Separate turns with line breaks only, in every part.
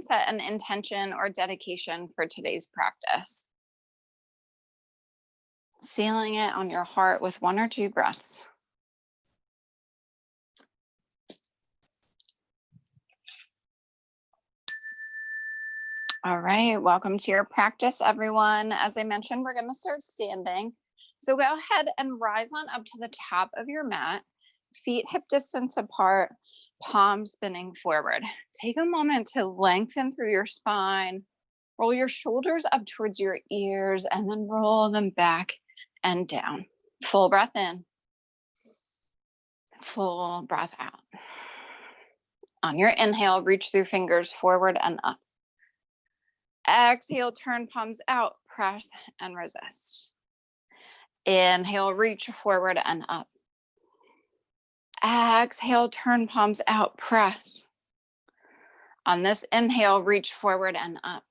set an intention or dedication for today's practice. Sealing it on your heart with 1 or 2 breaths. All right, welcome to your practice, everyone. As I mentioned, we're going to start standing. So go ahead and rise on up to the top of your mat, feet hip distance apart, palms spinning forward. Take a moment to lengthen through your spine, roll your shoulders up towards your ears, and then roll them back and down. Full breath in, full breath out. On your inhale, reach through fingers forward and up. Exhale, turn palms out, press and resist. Inhale, reach forward and up. Exhale, turn palms out, press. On this inhale, reach forward and up.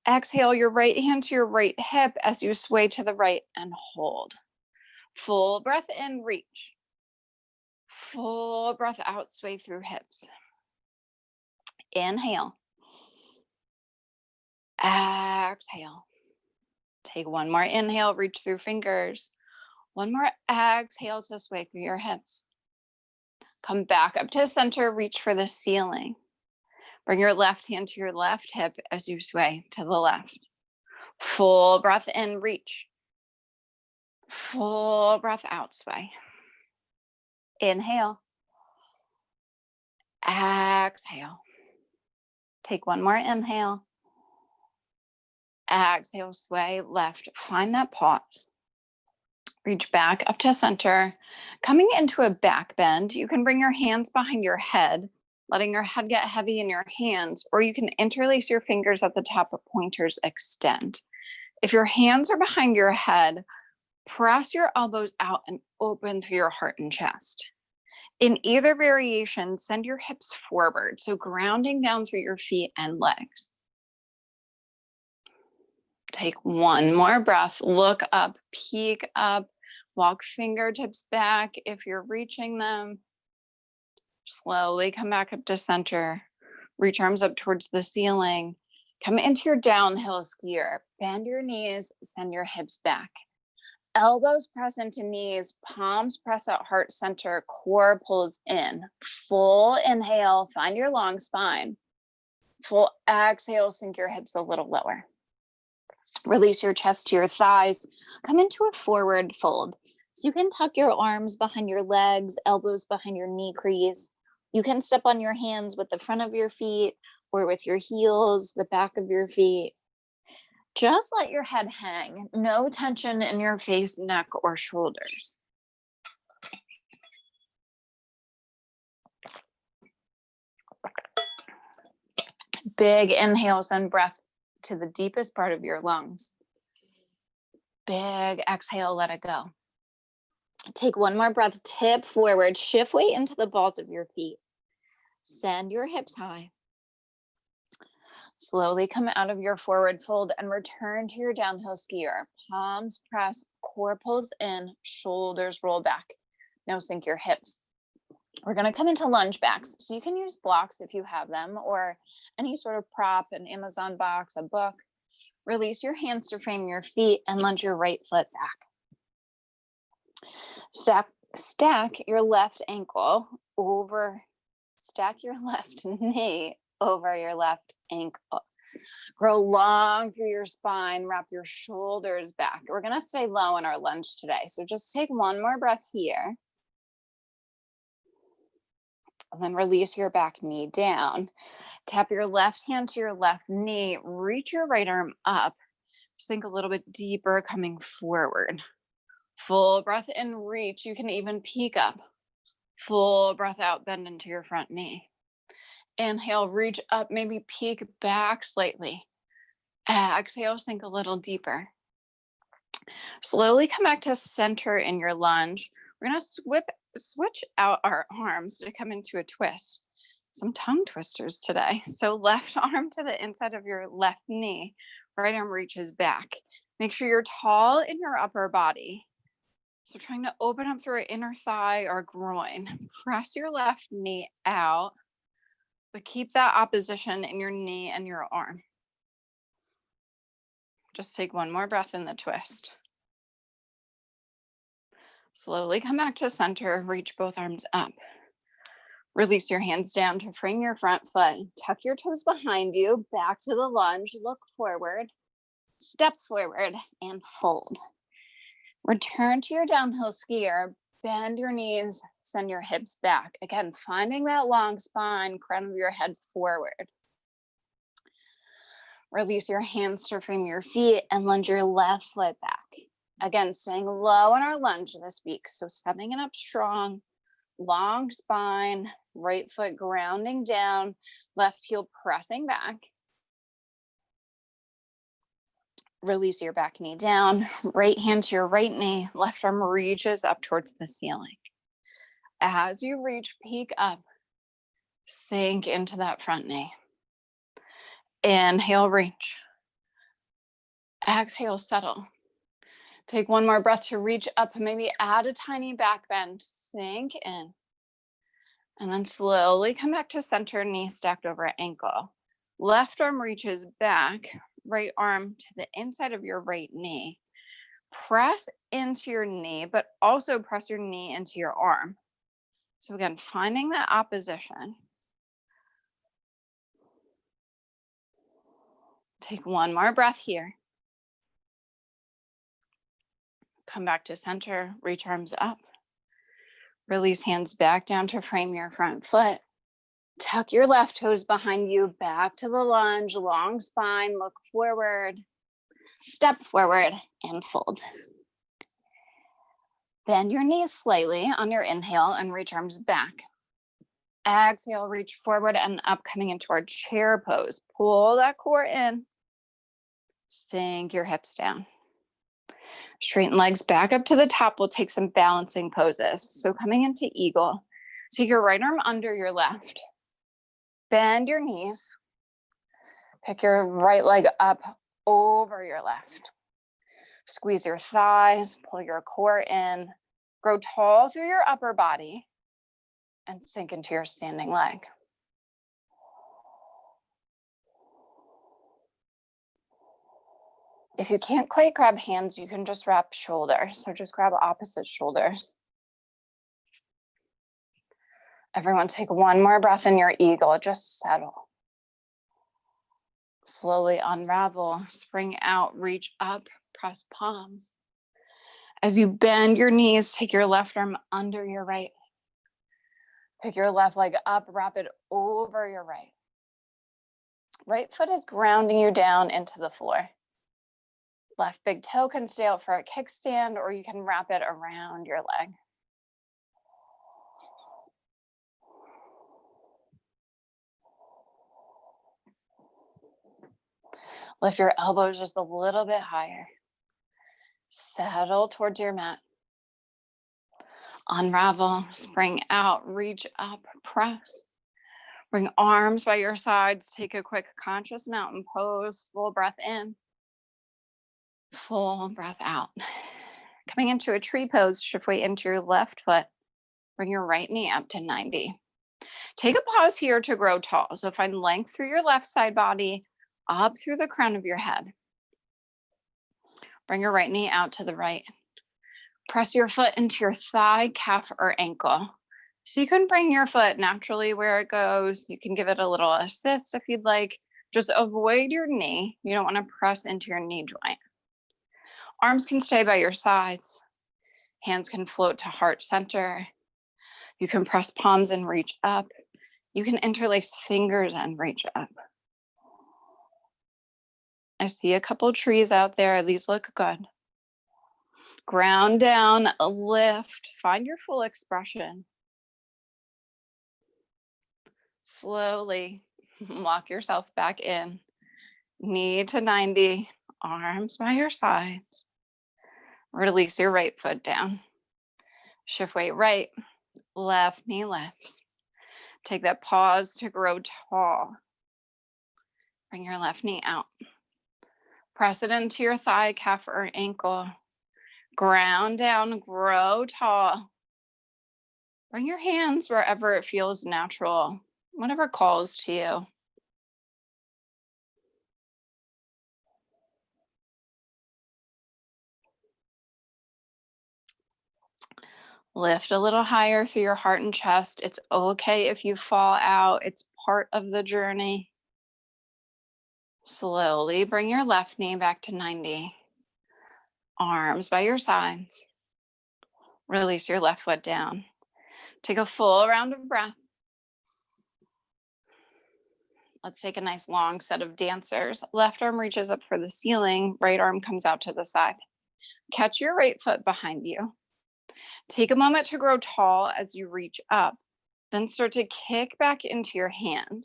Exhale your right hand to your right hip as you sway to the right and hold. Full breath in, reach. Full breath out, sway through hips. Inhale. Exhale. Take one more inhale, reach through fingers. One more exhale to sway through your hips. Come back up to center, reach for the ceiling. Bring your left hand to your left hip as you sway to the left. Full breath in, reach. Full breath out, sway. Inhale. Exhale. Take one more inhale. Exhale, sway left. Find that pause. Reach back up to center. Coming into a back bend, you can bring your hands behind your head, letting your head get heavy in your hands, or you can interlace your fingers at the top of pointers, extend. If your hands are behind your head, press your elbows out and open through your heart and chest. In either variation, send your hips forward, so grounding down through your feet and legs. Take one more breath, look up, peek up, walk fingertips back if you're reaching them. Slowly come back up to center. Reach arms up towards the ceiling. Come into your downhill skier. Bend your knees, send your hips back. Elbows press into knees, palms press out heart center, core pulls in. Full inhale, find your long spine. Full exhale, sink your hips a little lower. Release your chest to your thighs. Come into a forward fold. So you can tuck your arms behind your legs, elbows behind your knee crease. You can step on your hands with the front of your feet or with your heels, the back of your feet. Just let your head hang. No tension in your face, neck, or shoulders. Big inhale, send breath to the deepest part of your lungs. Big exhale, let it go. Take one more breath, tip forward, shift weight into the balls of your feet. Send your hips high. Slowly come out of your forward fold and return to your downhill skier. Palms press, core pulls in, shoulders roll back. Now sink your hips. We're going to come into lunge backs. So you can use blocks if you have them, or any sort of prop, an Amazon box, a book. Release your hands to frame your feet and lunge your right foot back. Stack your left ankle over, stack your left knee over your left ankle. Grow long through your spine, wrap your shoulders back. We're going to stay low in our lunge today. So just take one more breath here. And then release your back knee down. Tap your left hand to your left knee. Reach your right arm up. Sink a little bit deeper, coming forward. Full breath in, reach. You can even peek up. Full breath out, bend into your front knee. Inhale, reach up, maybe peek back slightly. Exhale, sink a little deeper. Slowly come back to center in your lunge. We're going to switch out our arms to come into a twist. Some tongue twisters today. So left arm to the inside of your left knee. Right arm reaches back. Make sure you're tall in your upper body. So trying to open up through an inner thigh or groin. Press your left knee out. But keep that opposition in your knee and your arm. Just take one more breath in the twist. Slowly come back to center, reach both arms up. Release your hands down to frame your front foot. Tuck your toes behind you, back to the lunge, look forward, step forward, and fold. Return to your downhill skier, bend your knees, send your hips back. Again, finding that long spine, crown of your head forward. Release your hands to frame your feet and lunge your left foot back. Again, staying low on our lunge this week. So stepping it up strong, long spine, right foot grounding down, left heel pressing back. Release your back knee down, right hand to your right knee, left arm reaches up towards the ceiling. As you reach, peek up, sink into that front knee. Inhale, reach. Exhale, settle. Take one more breath to reach up, maybe add a tiny back bend, sink in. And then slowly come back to center, knee stacked over ankle. Left arm reaches back, right arm to the inside of your right knee. Press into your knee, but also press your knee into your arm. So again, finding that opposition. Take one more breath here. Come back to center, reach arms up. Release hands back down to frame your front foot. Tuck your left toes behind you, back to the lunge, long spine, look forward, step forward, and fold. Bend your knees slightly on your inhale and reach arms back. Exhale, reach forward and up, coming into our chair pose. Pull that core in. Sink your hips down. Straighten legs back up to the top. We'll take some balancing poses. So coming into eagle, take your right arm under your left. Bend your knees. Pick your right leg up over your left. Squeeze your thighs, pull your core in. Grow tall through your upper body and sink into your standing leg. If you can't quite grab hands, you can just wrap shoulders. So just grab opposite shoulders. Everyone take one more breath in your eagle, just settle. Slowly unravel, spring out, reach up, press palms. As you bend your knees, take your left arm under your right. Pick your left leg up, wrap it over your right. Right foot is grounding you down into the floor. Left big toe can stay out for a kickstand, or you can wrap it around your leg. Lift your elbows just a little bit higher. Settle towards your mat. Unravel, spring out, reach up, press. Bring arms by your sides. Take a quick conscious mountain pose. Full breath in. Full breath out. Coming into a tree pose, shift weight into your left foot. Bring your right knee up to 90. Take a pause here to grow tall. So find length through your left side body, up through the crown of your head. Bring your right knee out to the right. Press your foot into your thigh, calf, or ankle. So you can bring your foot naturally where it goes. You can give it a little assist if you'd like. Just avoid your knee. You don't want to press into your knee joint. Arms can stay by your sides. Hands can float to heart center. You can press palms and reach up. You can interlace fingers and reach up. I see a couple trees out there. These look good. Ground down, lift, find your full expression. Slowly walk yourself back in. Knee to 90, arms by your sides. Release your right foot down. Shift weight right, left knee lifts. Take that pause to grow tall. Bring your left knee out. Press it into your thigh, calf, or ankle. Ground down, grow tall. Bring your hands wherever it feels natural. whatever calls to you. Lift a little higher through your heart and chest. It's okay if you fall out. It's part of the journey. Slowly bring your left knee back to 90. Arms by your sides. Release your left foot down. Take a full round of breath. Let's take a nice long set of dancers. Left arm reaches up for the ceiling. Right arm comes out to the side. Catch your right foot behind you. Take a moment to grow tall as you reach up. Then start to kick back into your hand.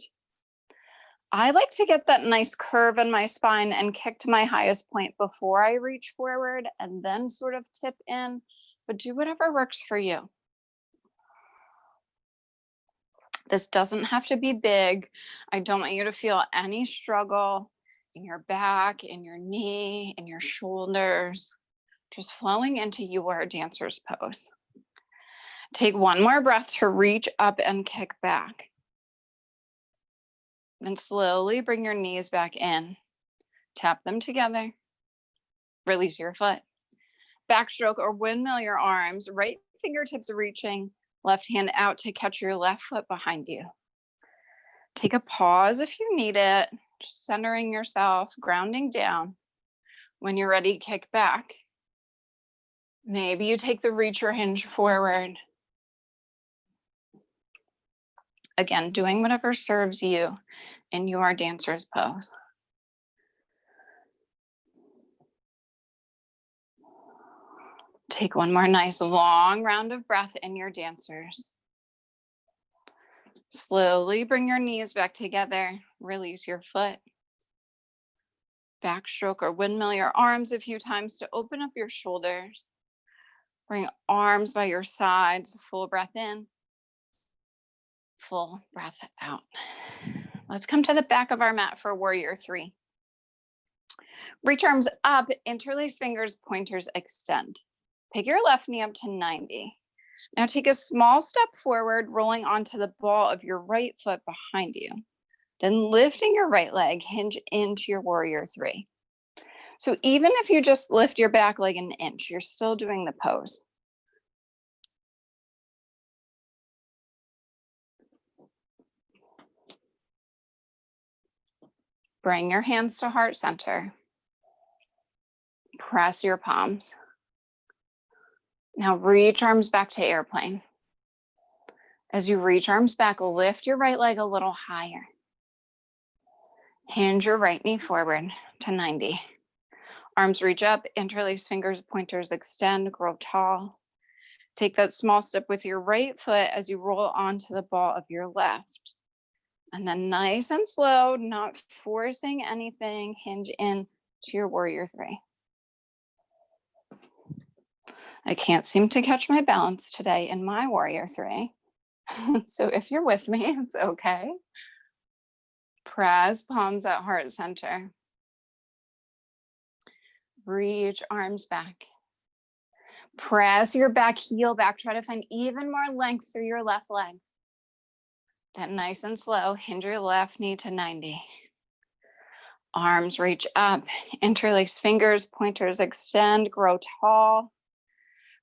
I like to get that nice curve in my spine and kick to my highest point before I reach forward and then sort of tip in, but do whatever works for you. This doesn't have to be big. I don't want you to feel any struggle in your back, in your knee, in your shoulders, just flowing into your dancer's pose. Take one more breath to reach up and kick back. Then slowly bring your knees back in. Tap them together. Release your foot. Backstroke or windmill your arms, right fingertips reaching, left hand out to catch your left foot behind you. Take a pause if you need it, just centering yourself, grounding down. When you're ready, kick back. Maybe you take the reach or hinge forward. Again, doing whatever serves you in your dancer's pose. Take one more nice long round of breath in your dancers. Slowly bring your knees back together. Release your foot. Backstroke or windmill your arms a few times to open up your shoulders. Bring arms by your sides. Full breath in. Full breath out. Let's come to the back of our mat for warrior 3. Reach arms up, interlace fingers, pointers extend. Pick your left knee up to 90. Now take a small step forward, rolling onto the ball of your right foot behind you. Then lifting your right leg, hinge into your warrior 3. So even if you just lift your back leg an inch, you're still doing the pose. Bring your hands to heart center. Press your palms. Now reach arms back to airplane. As you reach arms back, lift your right leg a little higher. Hinge your right knee forward to 90. Arms reach up, interlace fingers, pointers extend, grow tall. Take that small step with your right foot as you roll onto the ball of your left. And then nice and slow, not forcing anything, hinge in to your warrior 3. I can't seem to catch my balance today in my warrior 3. So if you're with me, it's okay. Press palms at heart center. Reach arms back. Press your back heel back. Try to find even more length through your left leg. Then nice and slow, hinge your left knee to 90. Arms reach up, interlace fingers, pointers extend, grow tall.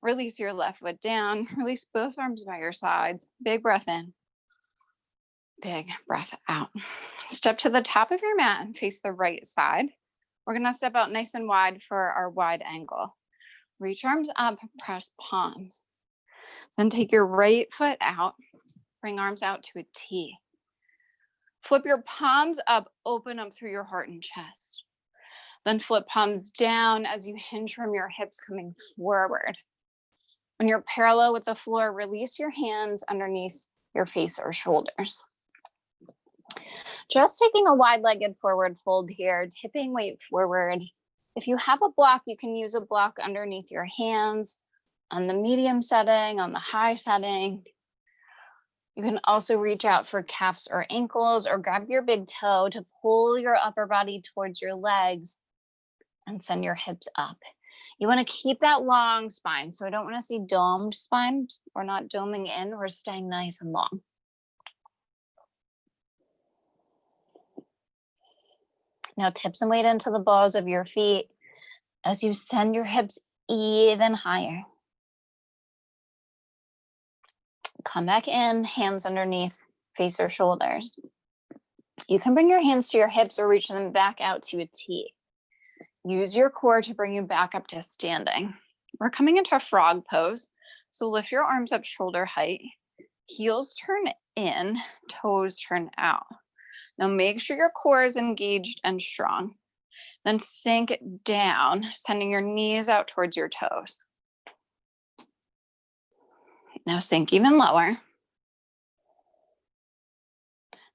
Release your left foot down. Release both arms by your sides. Big breath in. Big breath out. Step to the top of your mat and face the right side. We're gonna step out nice and wide for our wide angle. Reach arms up, press palms. Then take your right foot out. Bring arms out to a T. Flip your palms up, open up through your heart and chest. Then flip palms down as you hinge from your hips coming forward. When you're parallel with the floor, release your hands underneath your face or shoulders. Just taking a wide-legged forward fold here, tipping weight forward. If you have a block, you can use a block underneath your hands on the medium setting, on the high setting. You can also reach out for calves or ankles or grab your big toe to pull your upper body towards your legs and send your hips up. You want to keep that long spine. So I don't want to see domed spine. We're not doming in, we're staying nice and long. Now tip some weight into the balls of your feet as you send your hips even higher. Come back in, hands underneath, face your shoulders. You can bring your hands to your hips or reach them back out to a T. Use your core to bring you back up to standing. We're coming into a frog pose. So lift your arms up shoulder height. Heels turn in, toes turn out. Now make sure your core is engaged and strong. Then sink down, sending your knees out towards your toes. Now sink even lower.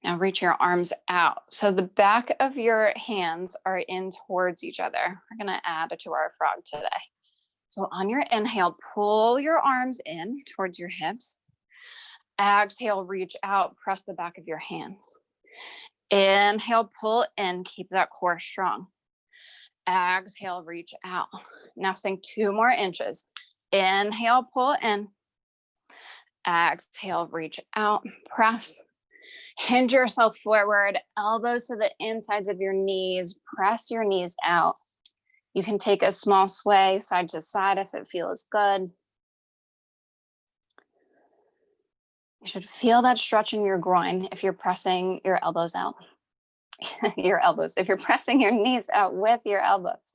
Now reach your arms out. So the back of your hands are in towards each other. We're gonna add to our frog today. So on your inhale, pull your arms in towards your hips. Exhale, reach out, press the back of your hands. Inhale, pull in, keep that core strong. Exhale, reach out. Now sink 2 more inches. Inhale, pull in. Exhale, reach out, press. Hinge yourself forward, elbows to the insides of your knees, press your knees out. You can take a small sway side to side if it feels good. You should feel that stretch in your groin if you're pressing your elbows out. If you're pressing your knees out with your elbows.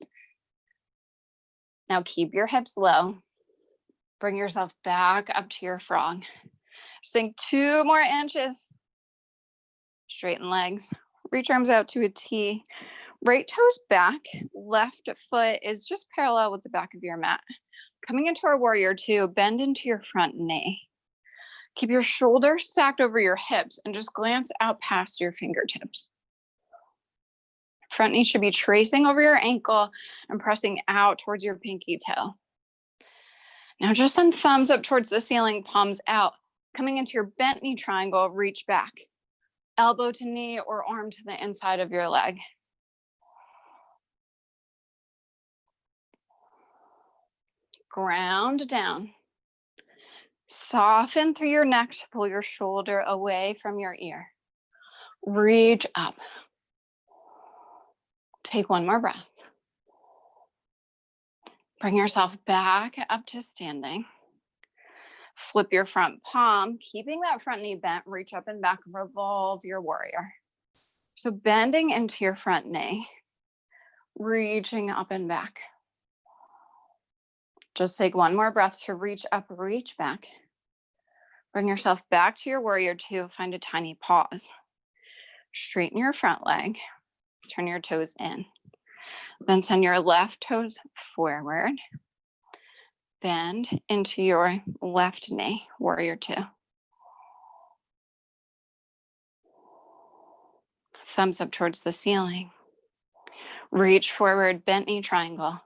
Now keep your hips low. Bring yourself back up to your frog. Sink 2 more inches. Straighten legs, reach arms out to a T. Right toes back, left foot is just parallel with the back of your mat. Coming into our warrior 2, bend into your front knee. Keep your shoulders stacked over your hips and just glance out past your fingertips. Front knee should be tracing over your ankle and pressing out towards your pinky toe. Now just send thumbs up towards the ceiling, palms out. Coming into your bent knee triangle, reach back. Elbow to knee or arm to the inside of your leg. Ground down. Soften through your neck to pull your shoulder away from your ear. Reach up. Take 1 more breath. Bring yourself back up to standing. Flip your front palm, keeping that front knee bent, reach up and back, revolve your warrior. So bending into your front knee, reaching up and back. Just take 1 more breath to reach up, reach back. Bring yourself back to your warrior 2, find a tiny pause. Straighten your front leg, turn your toes in. Then send your left toes forward. Bend into your left knee, warrior 2. Thumbs up towards the ceiling. Reach forward, bent knee triangle.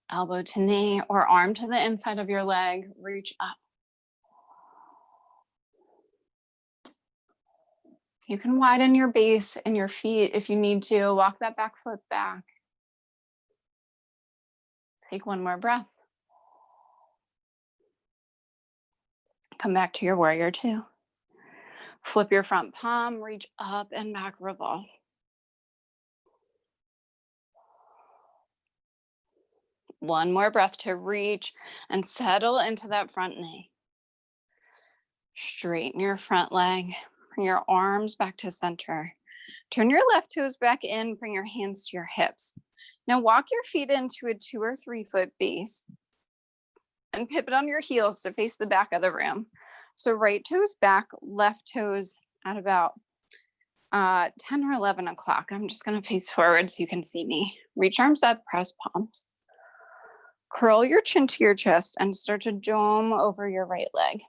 Elbow to knee or arm to the inside of your leg, reach up. You can widen your base and your feet if you need to. Walk that back foot back. Take 1 more breath. Come back to your warrior 2. Flip your front palm, reach up and back, revolve. One more breath to reach and settle into that front knee. Straighten your front leg, bring your arms back to center. Turn your left toes back in, bring your hands to your hips. Now walk your feet into a 2 or 3 foot base and pivot on your heels to face the back of the room. So right toes back, left toes at about 10 or 11 o'clock. I'm just gonna face forward so you can see me. Reach arms up, press palms. Curl your chin to your chest and start to dome over your right leg.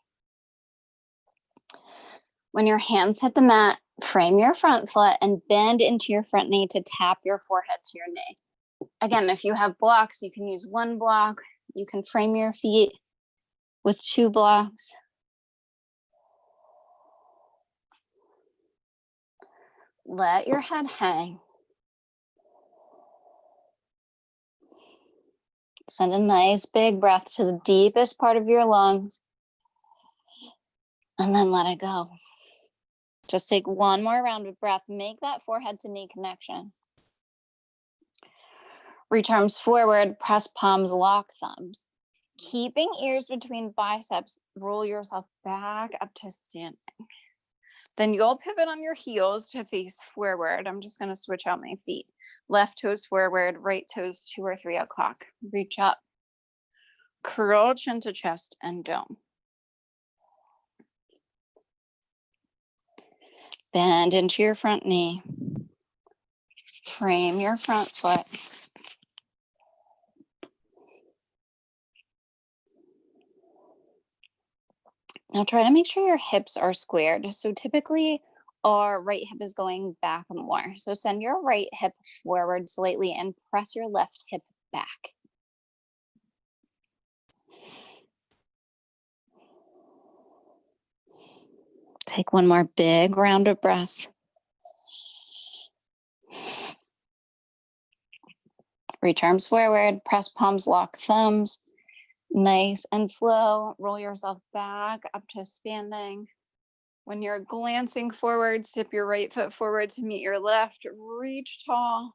When your hands hit the mat, frame your front foot and bend into your front knee to tap your forehead to your knee. Again, if you have blocks, you can use 1 block. You can frame your feet with 2 blocks. Let your head hang. Send a nice big breath to the deepest part of your lungs. And then let it go. Just take 1 more round of breath. Make that forehead to knee connection. Reach arms forward, press palms, lock thumbs. Keeping ears between biceps, roll yourself back up to standing. Then you'll pivot on your heels to face forward. I'm just going to switch out my feet. Left toes forward, right toes 2 or 3 o'clock. Reach up. Curl chin to chest and dome. Bend into your front knee. Frame your front foot. Now try to make sure your hips are squared. So typically our right hip is going back more. So send your right hip forward slightly and press your left hip back. Take one more big round of breath. Reach arms forward, press palms, lock thumbs. Nice and slow, roll yourself back up to standing. When you're glancing forward, step your right foot forward to meet your left. Reach tall.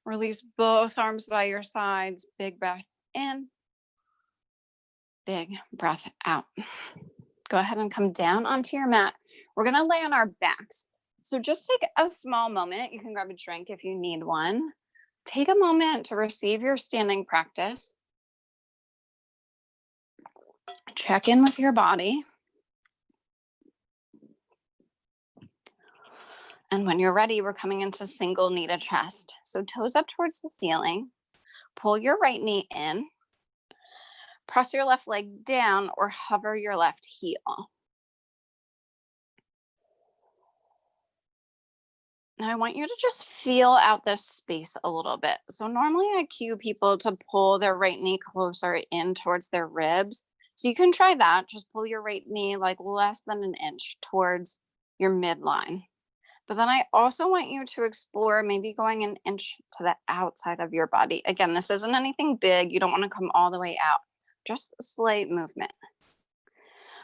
Release both arms by your sides. Big breath in. Big breath out. Go ahead and come down onto your mat. We're going to lay on our backs. So just take a small moment. You can grab a drink if you need one. Take a moment to receive your standing practice. Check in with your body. And when you're ready, we're coming into single knee to chest. So toes up towards the ceiling. Pull your right knee in. Press your left leg down or hover your left heel. Now I want you to just feel out this space a little bit. So normally I cue people to pull their right knee closer in towards their ribs. So you can try that. Just pull your right knee like less than an inch towards your midline. But then I also want you to explore maybe going an inch to the outside of your body. Again, this isn't anything big. You don't want to come all the way out. Just a slight movement.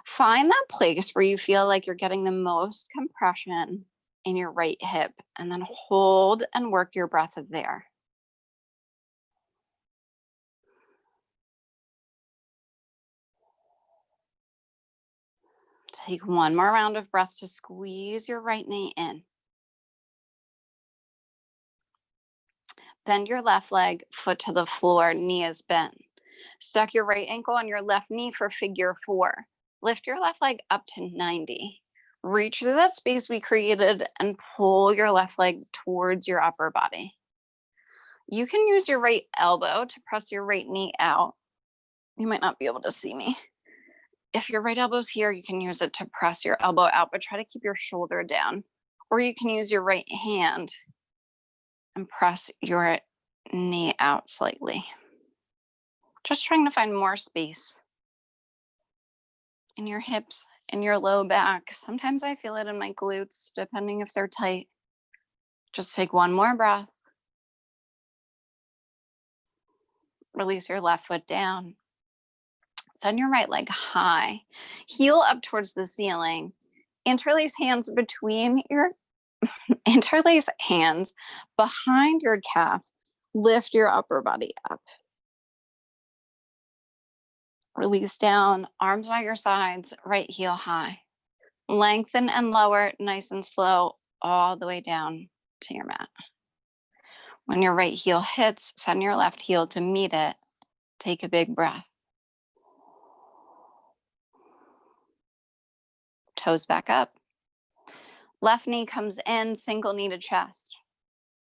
Find that place where you feel like you're getting the most compression in your right hip, and then hold and work your breath there. Take one more round of breath to squeeze your right knee in. Bend your left leg, foot to the floor, knee is bent. Stack your right ankle on your left knee for figure 4. Lift your left leg up to 90. Reach through that space we created and pull your left leg towards your upper body. You can use your right elbow to press your right knee out. You might not be able to see me. If your right elbow's here, you can use it to press your elbow out, but try to keep your shoulder down. Or you can use your right hand and press your knee out slightly. Just trying to find more space in your hips, in your low back. Sometimes I feel it in my glutes, depending if they're tight. Just take one more breath. Release your left foot down. Send your right leg high. Heel up towards the ceiling. Interlace hands between your interlace hands behind your calf. Lift your upper body up. Release down, arms by your sides, right heel high. Lengthen and lower, nice and slow, all the way down to your mat. When your right heel hits, send your left heel to meet it. Take a big breath. Toes back up. Left knee comes in, single knee to chest.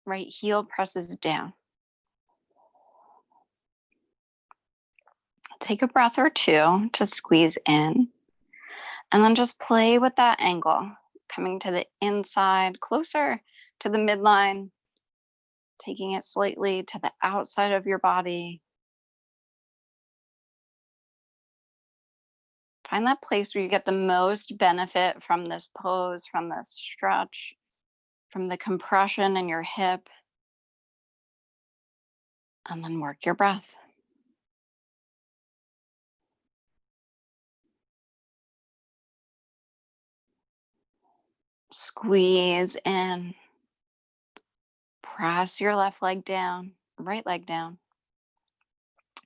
Right heel presses down. Take a breath or two to squeeze in. And then just play with that angle, coming to the inside, closer to the midline, taking it slightly to the outside of your body. Find that place where you get the most benefit from this pose, from this stretch, from the compression in your hip. And then work your breath. Squeeze in. Press your left leg down. right leg down.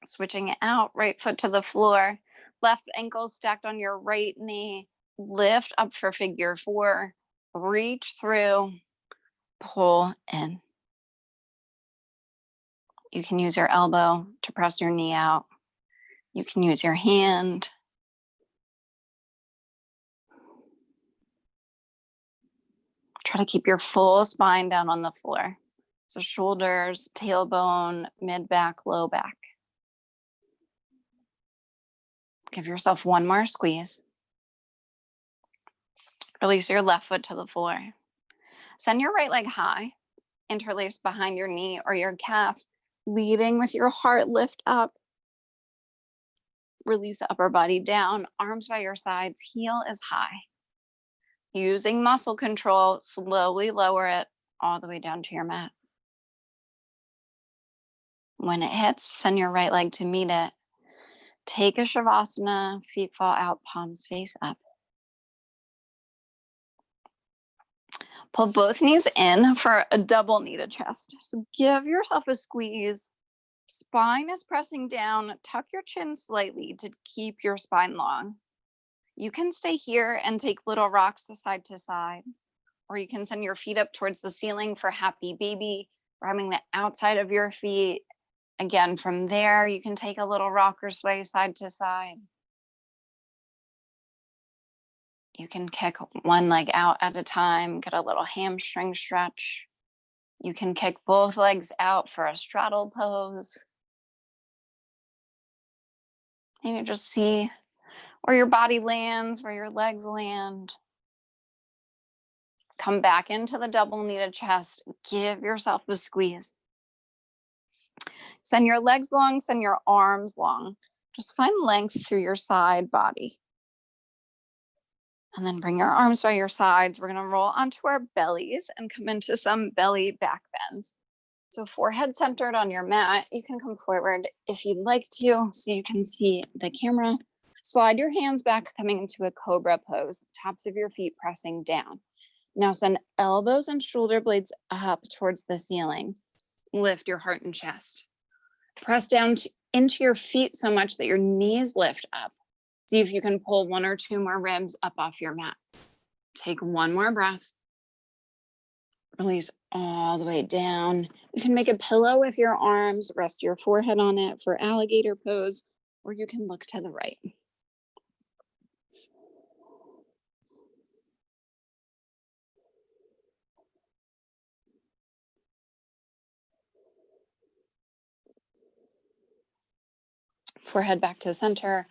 Switching it out, right foot to the floor, left ankle stacked on your right knee, lift up for figure four, reach through, pull in. You can use your elbow to press your knee out. You can use your hand. Try to keep your full spine down on the floor. So shoulders, tailbone, mid back, low back. Give yourself one more squeeze. Release your left foot to the floor. Send your right leg high, interlace behind your knee or your calf, leading with your heart, lift up. Release the upper body down, arms by your sides, heel is high. Using muscle control, slowly lower it all the way down to your mat. When it hits, send your right leg to meet it. Take a Shavasana, feet fall out, palms face up. Pull both knees in for a double knee to chest. So give yourself a squeeze. Spine is pressing down. Tuck your chin slightly to keep your spine long. You can stay here and take little rocks side to side, or you can send your feet up towards the ceiling for happy baby, grabbing the outside of your feet. Again, from there, you can take a little rock or sway side to side. You can kick one leg out at a time, get a little hamstring stretch. You can kick both legs out for a straddle pose. Maybe just see where your body lands, where your legs land. Come back into the double knee to chest. Give yourself a squeeze. Send your legs long, send your arms long. Just find length through your side body. And then bring your arms by your sides. We're gonna roll onto our bellies and come into some belly back bends. So forehead centered on your mat. You can come forward if you'd like to, so you can see the camera. Slide your hands back, coming into a cobra pose, tops of your feet pressing down. Now send elbows and shoulder blades up towards the ceiling. Lift your heart and chest. Press down into your feet so much that your knees lift up. See if you can pull one or two more ribs up off your mat. Take one more breath. Release all the way down. You can make a pillow with your arms, rest your forehead on it for alligator pose, or you can look to the right. Forehead back to center,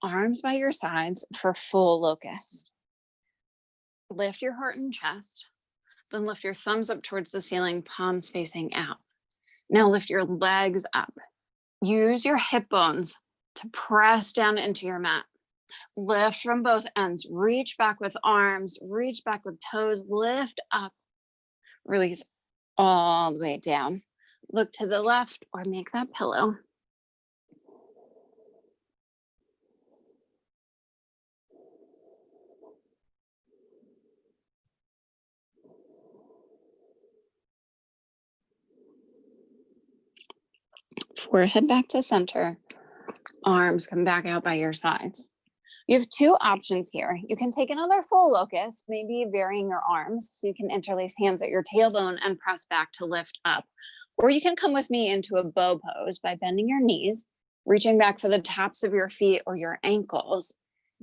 arms by your sides for full locust. Lift your heart and chest, then lift your thumbs up towards the ceiling, palms facing out. Now lift your legs up. Use your hip bones to press down into your mat. Lift from both ends, reach back with arms, reach back with toes, lift up. Release all the way down. Look to the left or make that pillow. Forehead back to center. Arms come back out by your sides. You have two options here. You can take another full locust, maybe varying your arms, so you can interlace hands at your tailbone and press back to lift up. Or you can come with me into a bow pose by bending your knees, reaching back for the tops of your feet or your ankles,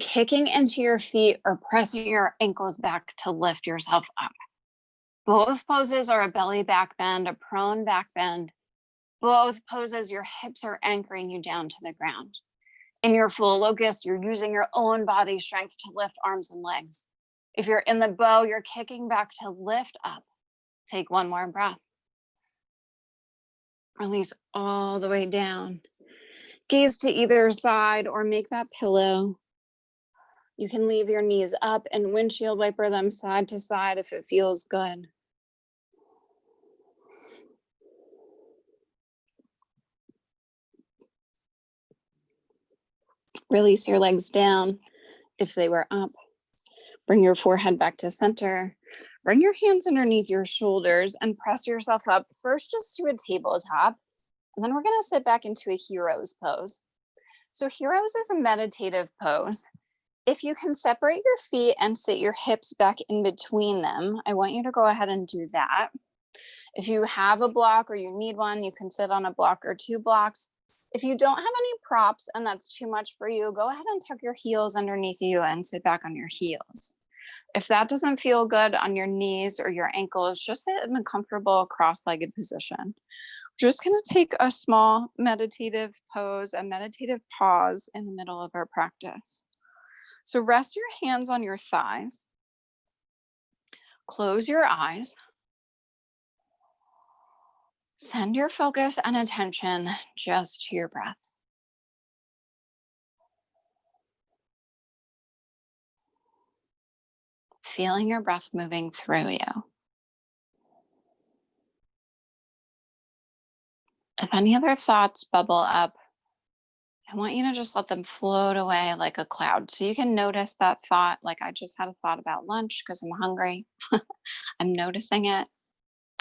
kicking into your feet or pressing your ankles back to lift yourself up. Both poses are a belly back bend, a prone back bend. Both poses, your hips are anchoring you down to the ground. In your full locust, you're using your own body strength to lift arms and legs. If you're in the bow, you're kicking back to lift up. Take one more breath. Release all the way down. Gaze to either side or make that pillow. You can leave your knees up and windshield wiper them side to side if it feels good. Release your legs down if they were up. Bring your forehead back to center. Bring your hands underneath your shoulders and press yourself up first just to a tabletop. And then we're going to sit back into a hero's pose. So hero's is a meditative pose. If you can separate your feet and sit your hips back in between them, I want you to go ahead and do that. If you have a block or you need one, you can sit on a block or 2 blocks. If you don't have any props and that's too much for you, go ahead and tuck your heels underneath you and sit back on your heels. If that doesn't feel good on your knees or your ankles, just sit in a comfortable cross-legged position. We're just going to take a small meditative pose, a meditative pause in the middle of our practice. So rest your hands on your thighs. Close your eyes. Send your focus and attention just to your breath. Feeling your breath moving through you. If any other thoughts bubble up, I want you to just let them float away like a cloud. So you can notice that thought, like I just had a thought about lunch because I'm hungry. I'm noticing it.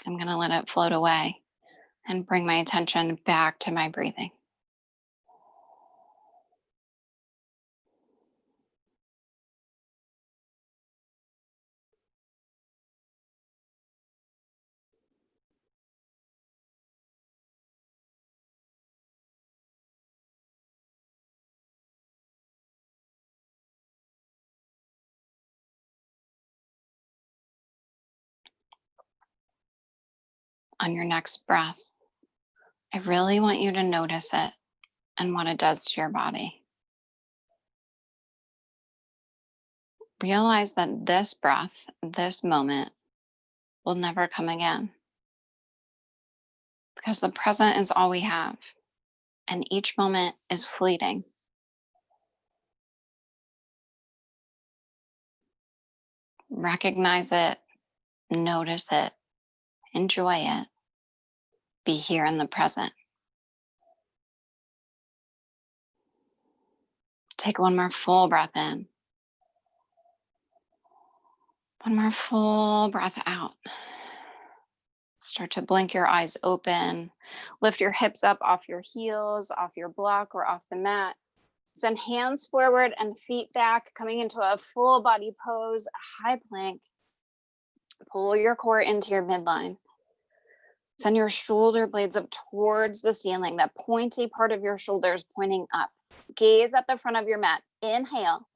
I'm going to let it float away and bring my attention back to my breathing. On your next breath, I really want you to notice it and what it does to your body. Realize that this breath, this moment, will never come again. Because the present is all we have, and each moment is fleeting. Recognize it, notice it, enjoy it, be here in the present. Take one more full breath in. One more full breath out. Start to blink your eyes open. Lift your hips up off your heels, off your block, or off the mat. Send hands forward and feet back, coming into a full body pose, a high plank. Pull your core into your midline. Send your shoulder blades up towards the ceiling, that pointy part of your shoulders pointing up. Gaze at the front of your mat. Inhale.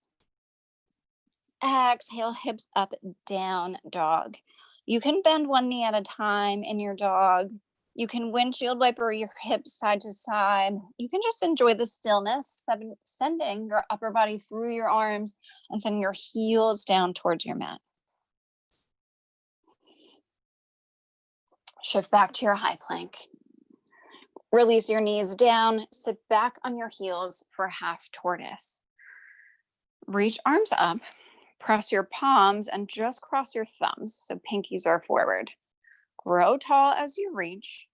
Exhale, hips up, down dog. You can bend one knee at a time in your dog. You can windshield wiper your hips side to side. You can just enjoy the stillness, sending your upper body through your arms and sending your heels down towards your mat. Shift back to your high plank. Release your knees down, sit back on your heels for half tortoise. Reach arms up, press your palms and just cross your thumbs so pinkies are forward. Grow tall as you reach,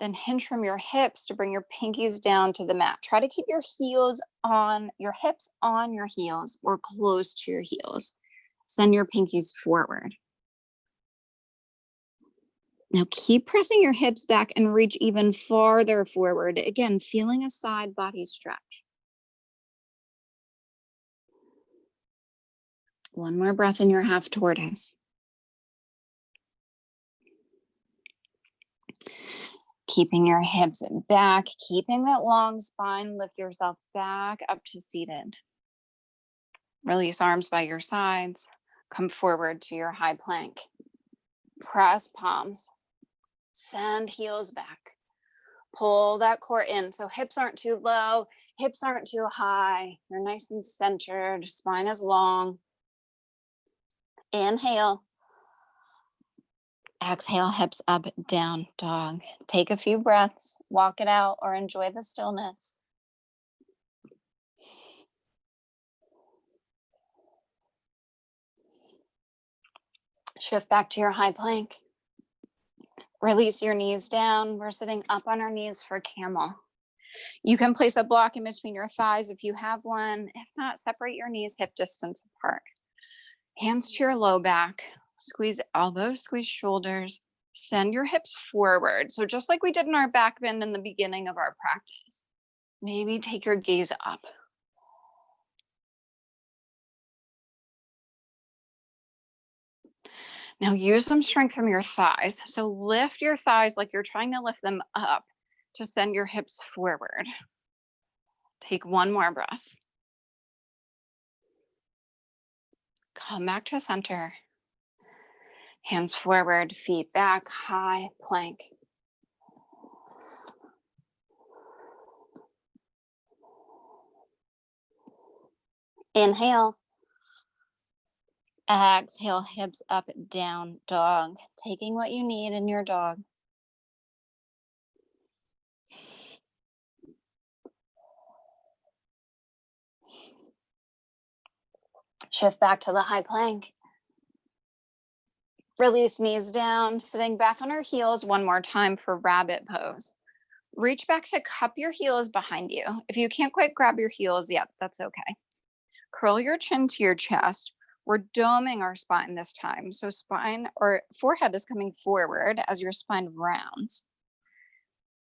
then hinge from your hips to bring your pinkies down to the mat. Try to keep your heels on, your hips on your heels or close to your heels. Send your pinkies forward. Now keep pressing your hips back and reach even farther forward. Again, feeling a side body stretch. One more breath in your half tortoise. Keeping your hips back, keeping that long spine, lift yourself back up to seated. Release arms by your sides. Come forward to your high plank. Press palms. Send heels back. Pull that core in so hips aren't too low, hips aren't too high. You're nice and centered, spine is long. Inhale. Exhale, hips up, down dog. Take a few breaths, walk it out, or enjoy the stillness. Shift back to your high plank. Release your knees down. We're sitting up on our knees for camel. You can place a block in between your thighs if you have one. If not, separate your knees hip distance apart. Hands to your low back. Squeeze elbows, squeeze shoulders. Send your hips forward. So just like we did in our back bend in the beginning of our practice, maybe take your gaze up. Now use some strength from your thighs. So lift your thighs like you're trying to lift them up to send your hips forward. Take one more breath. Come back to center. Hands forward, feet back, high plank. Inhale. Exhale, hips up, down dog. Taking what you need in your dog. Shift back to the high plank. Release knees down, sitting back on our heels one more time for rabbit pose. Reach back to cup your heels behind you. If you can't quite grab your heels yet, that's okay. Curl your chin to your chest. We're doming our spine this time. So spine or forehead is coming forward as your spine rounds.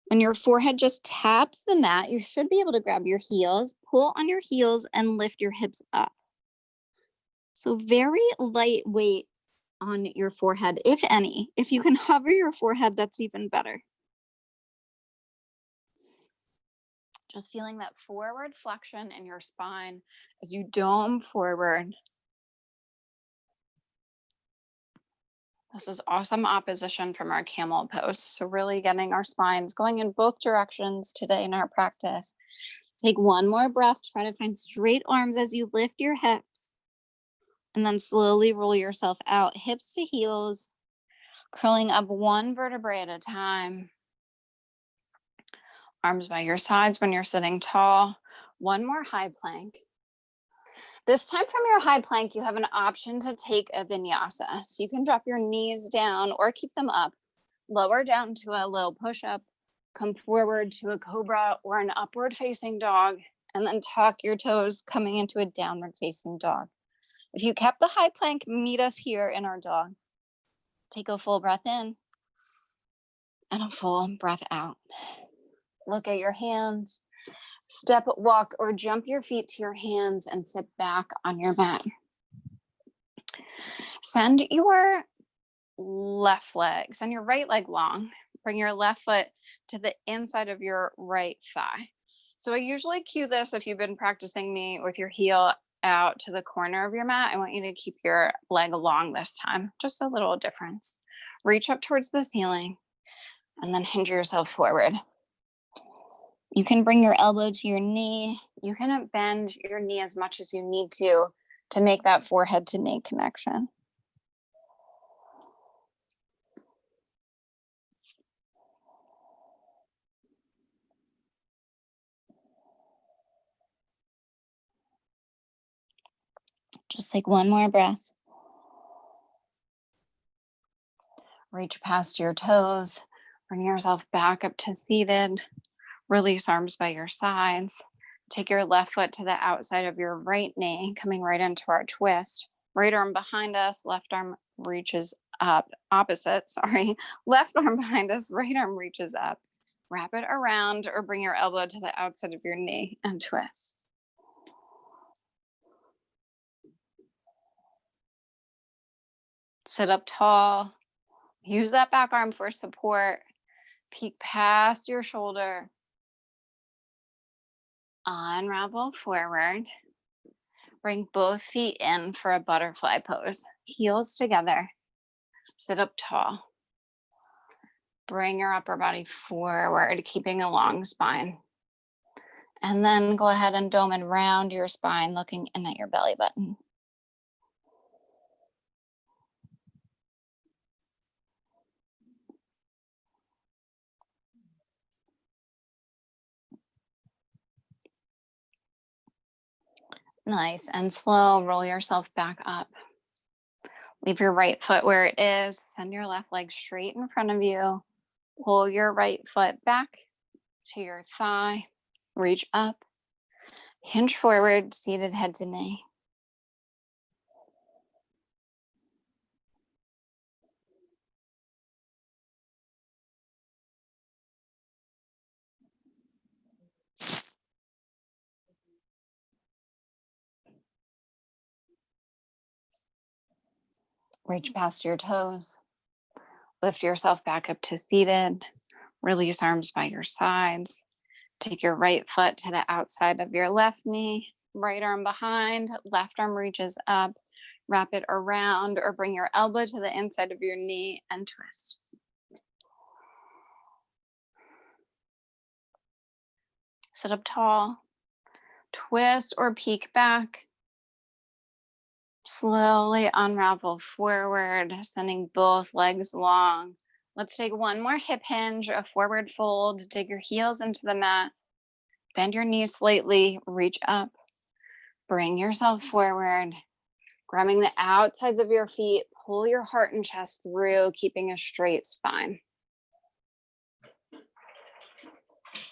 When your forehead just taps the mat, you should be able to grab your heels, pull on your heels, and lift your hips up. So very lightweight on your forehead, if any. If you can hover your forehead, that's even better. Just feeling that forward flexion in your spine as you dome forward. This is awesome opposition from our camel pose. So really getting our spines going in both directions today in our practice. Take one more breath. Try to find straight arms as you lift your hips. And then slowly roll yourself out, hips to heels, curling up one vertebrae at a time. Arms by your sides when you're sitting tall. One more high plank. This time from your high plank, you have an option to take a vinyasa. So you can drop your knees down or keep them up, lower down to a low push-up, come forward to a cobra or an upward facing dog, and then tuck your toes coming into a downward facing dog. If you kept the high plank, meet us here in our dog. Take a full breath in and a full breath out. Look at your hands. Step, walk, or jump your feet to your hands and sit back on your mat. Send your left leg, send your right leg long. Bring your left foot to the inside of your right thigh. So I usually cue this if you've been practicing me with your heel out to the corner of your mat. I want you to keep your leg long this time, just a little difference. Reach up towards the ceiling and then hinge yourself forward. You can bring your elbow to your knee. You can bend your knee as much as you need to make that forehead to knee connection. Just take one more breath. Reach past your toes. Bring yourself back up to seated. Release arms by your sides. Take your left foot to the outside of your right knee, coming right into our twist. Right arm behind us, left arm reaches up. Opposite, sorry. Left arm behind us, right arm reaches up. Wrap it around or bring your elbow to the outside of your knee and twist. Sit up tall. Use that back arm for support. Peek past your shoulder. Unravel forward. Bring both feet in for a butterfly pose. Heels together. Sit up tall. Bring your upper body forward, keeping a long spine. And then go ahead and dome and round your spine, looking in at your belly button. Nice and slow, roll yourself back up. Leave your right foot where it is. Send your left leg straight in front of you. Pull your right foot back to your thigh. Reach up. Hinge forward, seated head to knee. Reach past your toes. Lift yourself back up to seated. Release arms by your sides. Take your right foot to the outside of your left knee. Right arm behind, left arm reaches up. Wrap it around or bring your elbow to the inside of your knee and twist. Sit up tall. Twist or peek back. Slowly unravel forward, sending both legs long. Let's take one more hip hinge, a forward fold. Dig your heels into the mat. Bend your knees slightly, reach up. Bring yourself forward. Grabbing the outsides of your feet, pull your heart and chest through, keeping a straight spine.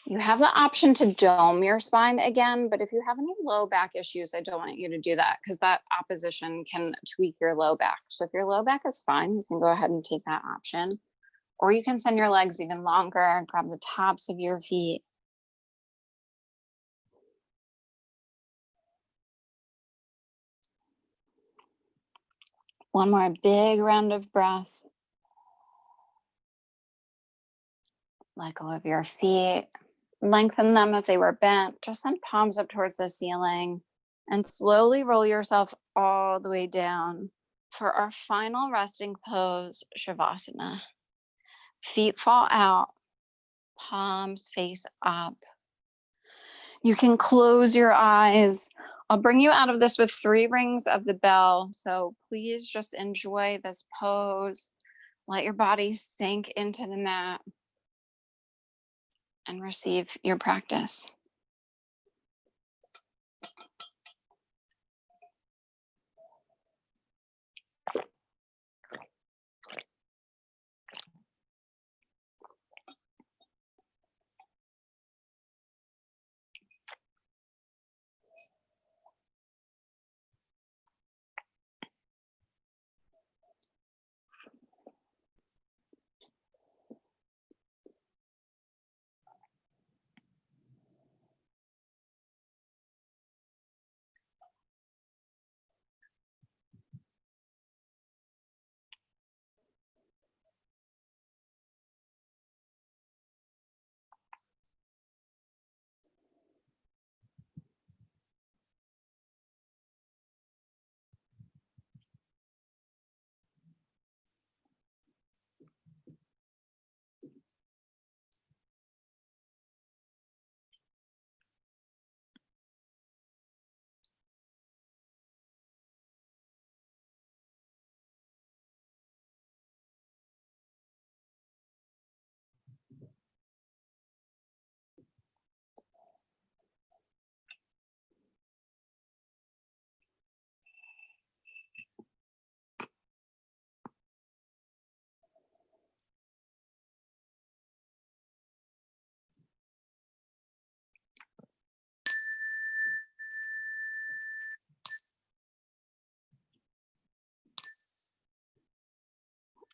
You have the option to dome your spine again, but if you have any low back issues, I don't want you to do that because that opposition can tweak your low back. So if your low back is fine, you can go ahead and take that option. Or you can send your legs even longer, grab the tops of your feet. One more big round of breath. Let go of your feet. Lengthen them if they were bent. Just send palms up towards the ceiling and slowly roll yourself all the way down for our final resting pose, Shavasana. Feet fall out, palms face up. You can close your eyes. I'll bring you out of this with 3 rings of the bell. So please just enjoy this pose. Let your body sink into the mat and receive your practice.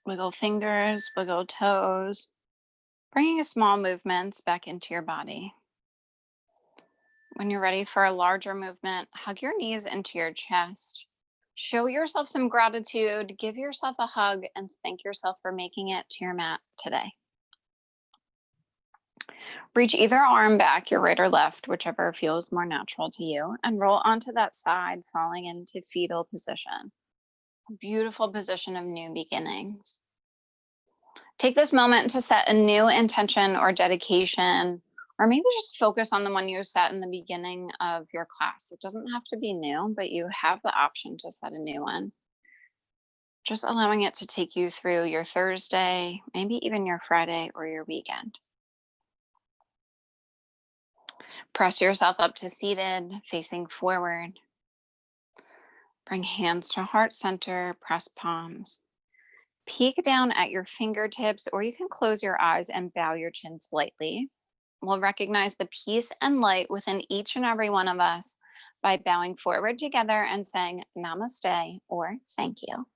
Wiggle fingers, wiggle toes, bringing small movements back into your body. When you're ready for a larger movement, hug your knees into your chest. Show yourself some gratitude, give yourself a hug, and thank yourself for making it to your mat today. Reach either arm back, your right or left, whichever feels more natural to you, and roll onto that side, falling into fetal position. A beautiful position of new beginnings. Take this moment to set a new intention or dedication, or maybe just focus on the one you set in the beginning of your class. It doesn't have to be new, but you have the option to set a new one. Just allowing it to take you through your Thursday, maybe even your Friday or your weekend. Press yourself up to seated, facing forward. Bring hands to heart center, press palms. Peek down at your fingertips, or you can close your eyes and bow your chin slightly. We'll recognize the peace and light within each and every one of us by bowing forward together and saying namaste or thank you.